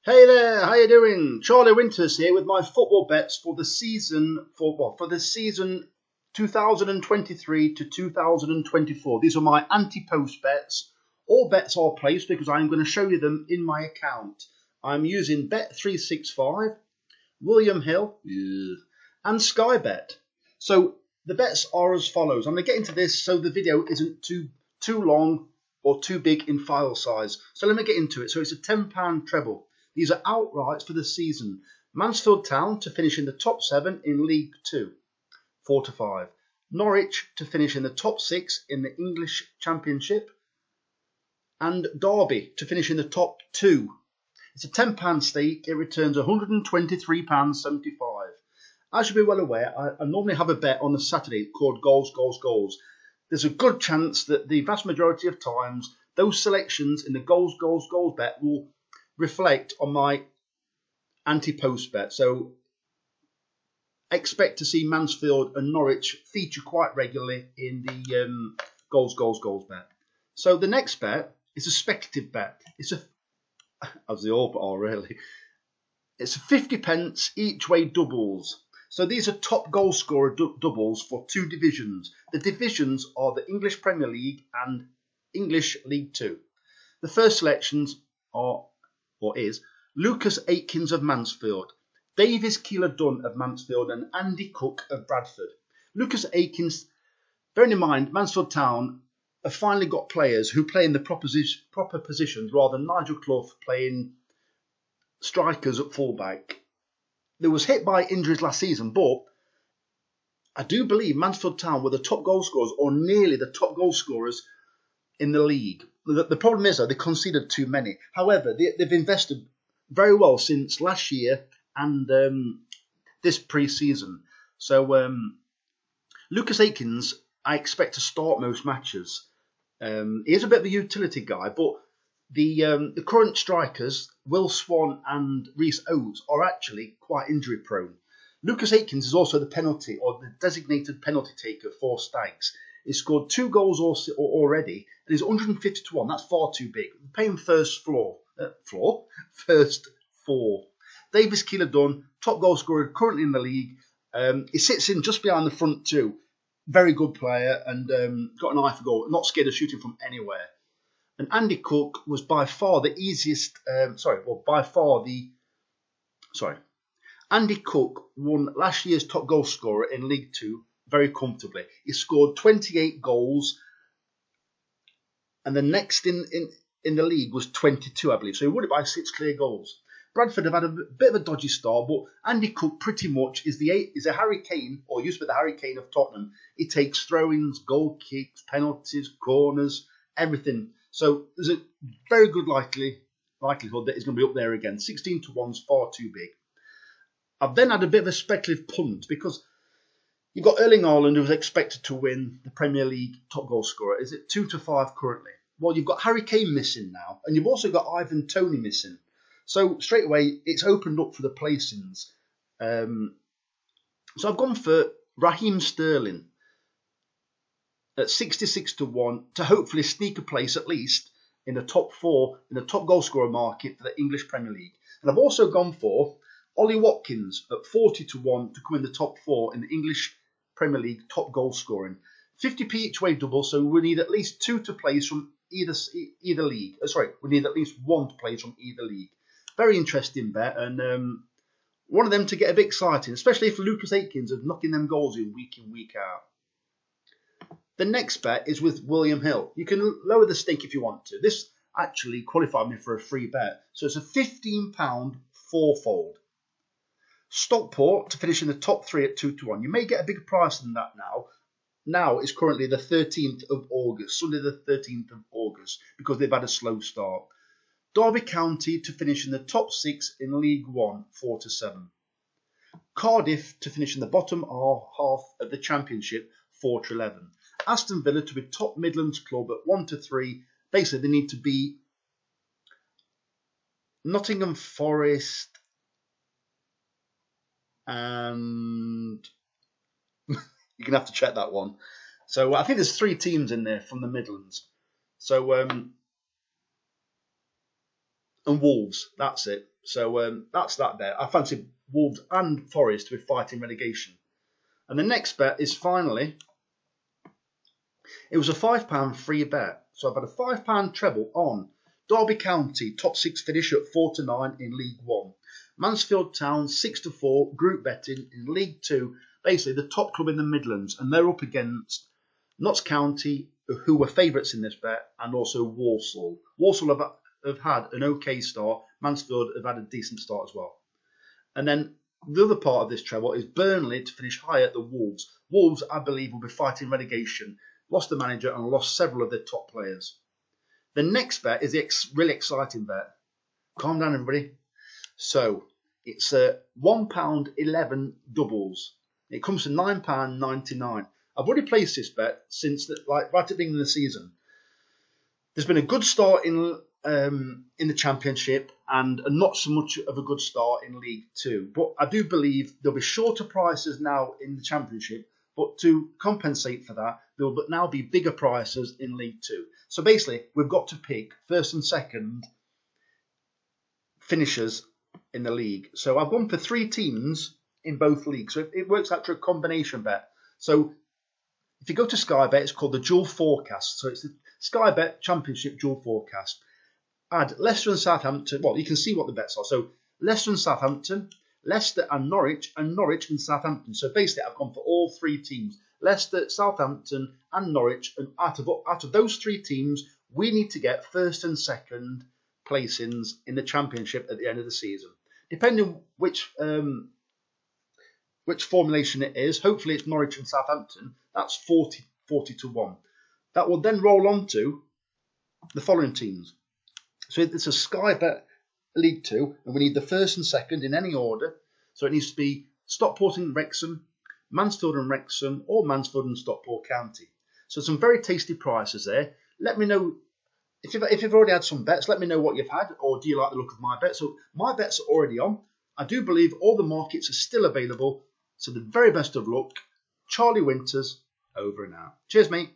Hey there, how you doing? Charlie Winters here with my football bets for the season 2023 to 2024. These are my anti-post bets. All bets are placed because I'm going to show you them in my account. I'm using Bet365, William Hill, and Sky Bet. So the bets are as follows. I'm going to get into this so the video isn't too long or too big in file size. So let me get into it. So it's a £10 treble. These are outrights for the season. Mansfield Town to finish in the top 7 in League 2, 4 to 5. Norwich to finish in the top 6 in the English Championship. And Derby to finish in the top 2. It's a £10 stake. It returns £123.75. As you'll be well aware, I normally have a bet on a Saturday called Goals, Goals, Goals. There's a good chance that the vast majority of times, those selections in the Goals, Goals, Goals bet will reflect on my anti-post bet. So expect to see Mansfield and Norwich feature quite regularly in the Goals, Goals, Goals bet. So the next bet is a speculative bet. It's as they all are really. It's 50p each way doubles. So these are top goal scorer doubles for 2 divisions. The divisions are the English Premier League and English League 2. The first selections is Lucas Aikins of Mansfield, Davis Keeler-Dunn of Mansfield, and Andy Cook of Bradford. Lucas Aikins, bearing in mind Mansfield Town have finally got players who play in the proper positions rather than Nigel Clough playing strikers at fullback. They was hit by injuries last season, but I do believe Mansfield Town were the top goal scorers or nearly the top goal scorers in the league. The problem is, though, they conceded too many. However, they've invested very well since last year and this pre-season. So Lucas Aikins, I expect to start most matches. He is a bit of a utility guy, but the current strikers, Will Swan and Reece Oates, are actually quite injury prone. Lucas Aikins is also the penalty or the designated penalty taker for Stags. He scored 2 goals already and he's 150 to 1. That's far too big. We're paying first four. Davis Keeler-Dunn, top goal scorer currently in the league. He sits in just behind the front 2. Very good player and got an eye for goal. Not scared of shooting from anywhere. And Andy Cook was by far the Andy Cook won last year's top goal scorer in League 2 very comfortably. He scored 28 goals, and the next in the league was 22, I believe. So he won it by 6 clear goals. Bradford have had a bit of a dodgy start, but Andy Cook pretty much is a Harry Kane, or used to be the Harry Kane of Tottenham. He takes throw-ins, goal kicks, penalties, corners, everything. So there's a very good likelihood that he's going to be up there again. 16 to 1 is far too big. I've then had a bit of a speculative punt because you've got Erling Haaland, who's expected to win the Premier League top goal scorer. Is it 2 to 5 currently? Well, you've got Harry Kane missing now, and you've also got Ivan Toney missing. So straight away, it's opened up for the placings. So I've gone for Raheem Sterling at 66 to 1 to hopefully sneak a place at least in the top 4 in the top goal scorer market for the English Premier League. And I've also gone for Ollie Watkins at 40 to 1 to come in the top 4 in the English Premier League top goal scoring. 50p each way double, so we need at least 2 to place from either league. We need at least 1 to place from either league. Very interesting bet, and one of them to get a bit exciting, especially if Lucas Aikins is knocking them goals in, week out. The next bet is with William Hill. You can lower the stake if you want to. This actually qualified me for a free bet. So it's a £15 fourfold. Stockport to finish in the top 3 at 2 to 1. You may get a bigger price than that now. Now it's currently the 13th of August, Sunday the 13th of August, because they've had a slow start. Derby County to finish in the top 6 in League 1, 4 to 7. Cardiff to finish in the bottom half of the Championship, 4 to 11. Aston Villa to be top Midlands club at 1 to 3. Basically, they need to beat Nottingham Forest and you're going to have to check that one. So I think there's 3 teams in there from the Midlands. So and Wolves, that's it. So that's that there. I fancy Wolves and Forest to be fighting relegation. And the next bet is finally, it was a £5 free bet. So I've had a £5 treble on Derby County, top 6 finish at 4-9 in League 1. Mansfield Town, 6-4, group betting in League 2, basically the top club in the Midlands. And they're up against Notts County, who were favourites in this bet, and also Walsall. Walsall have had an okay start. Mansfield have had a decent start as well. And then the other part of this treble is Burnley to finish higher than Wolves. Wolves, I believe, will be fighting relegation. Lost the manager and lost several of their top players. The next bet is the really exciting bet. Calm down, everybody. So it's £1.11 doubles. It comes to £9.99. I've already placed this bet since right at the beginning of the season. There's been a good start in the Championship and not so much of a good start in League 2. But I do believe there'll be shorter prices now in the Championship. But to compensate for that, there will now be bigger prices in League 2. So basically, we've got to pick first and second finishers in the league. So I've gone for 3 teams in both leagues. So it works out to a combination bet. So if you go to Sky Bet, it's called the Dual Forecast. So it's the Sky Bet Championship Dual Forecast. Add Leicester and Southampton. Well, you can see what the bets are. So Leicester and Southampton, Leicester and Norwich and Southampton. So basically, I've gone for all 3 teams. Leicester, Southampton and Norwich. And out of those 3 teams, we need to get first and second placings in the Championship at the end of the season. Depending which formulation it is, hopefully it's Norwich and Southampton. That's 40 to 1. That will then roll on to the following teams. So it's a Sky Bet League 2, and we need the first and second in any order. So it needs to be Stockport and Wrexham, Mansfield and Wrexham, or Mansfield and Stockport County. So some very tasty prices there. Let me know if you've already had some bets. Let me know what you've had, or do you like the look of my bets? So my bets are already on. I do believe all the markets are still available. So the very best of luck. Charlie Winters, over and out. Cheers, mate.